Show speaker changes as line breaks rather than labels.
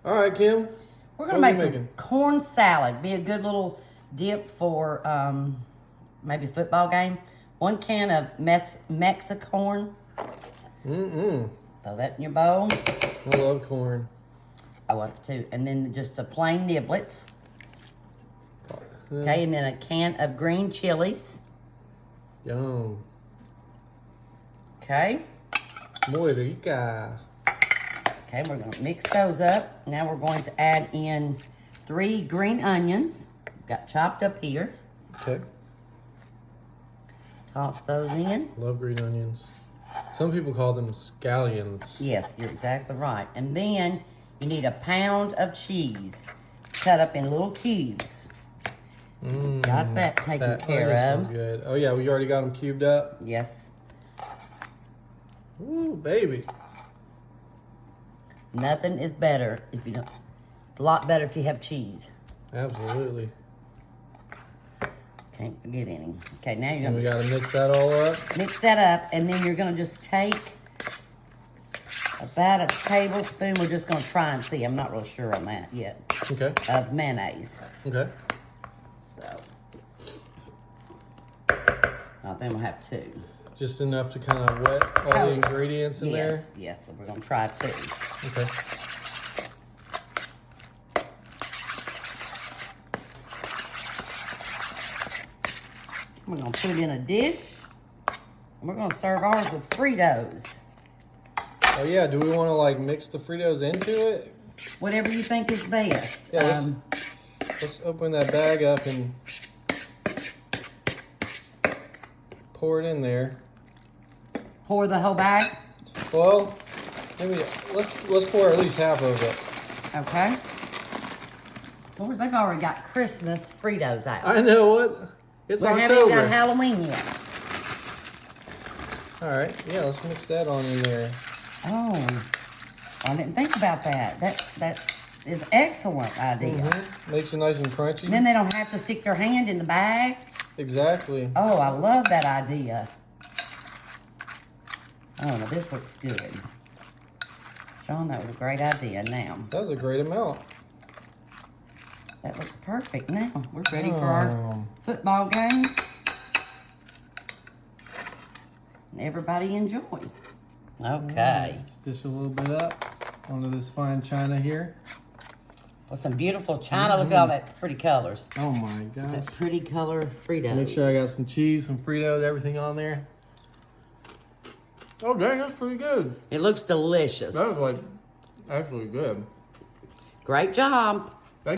All right, Kim.
We're gonna make some corn salad. Be a good little dip for maybe a football game. 1 can of Mexicorn. Throw that in your bowl.
I love corn.
I love it too. And then just a plain niblets. Okay, and then a can of green chilies.
Yum.
Okay.
Muy rica.
Okay, we're gonna mix those up. Now we're going to add in 3 green onions. Got chopped up here.
Okay.
Toss those in.
Love green onions. Some people call them scallions.
Yes, you're exactly right. And then you need a pound of cheese cut up in little cubes. Got that taken care of.
Smells good. Oh yeah, we already got them cubed up.
Yes.
Ooh, baby.
Nothing is better if you don't. It's a lot better if you have cheese.
Absolutely.
Can't forget any. Okay, now you're
And we
gonna
gotta mix that all up.
mix that up, and then you're gonna just take about a tablespoon. We're just gonna try and see. I'm not real sure on that yet.
Okay.
Of mayonnaise.
Okay.
So I think we'll have 2.
Just enough to kind of wet all the ingredients in there.
Yes. So we're gonna try 2.
Okay.
We're gonna put it in a dish, and we're gonna serve ours with Fritos.
Oh yeah, do we want to like mix the Fritos into it?
Whatever you think is best.
Yeah, let's open that bag up and pour it in there.
Pour the whole bag.
Well, maybe let's pour at least half of it.
Okay. Lord, they've already got Christmas Fritos out.
I know what. It's
We
October.
haven't got Halloween yet.
All right, yeah, let's mix that on in there.
Oh, I didn't think about that. That is an excellent idea.
Makes it nice and crunchy.
And then they don't have to stick their hand in the bag.
Exactly.
Oh, I love that idea. Oh, now this looks good. Sean, that was a great idea. Now,
That was a great amount.
that looks perfect. Now, we're ready for our football game. And everybody enjoy. Okay.
Let's dish a little bit up onto this fine china here.
Well, some beautiful china. Look at all that pretty colors.
Oh my gosh.
That pretty color Fritos.
Make sure I got some cheese, some Fritos, everything on there. Oh dang, that's pretty good.
It looks delicious.
That was like actually good.
Great job.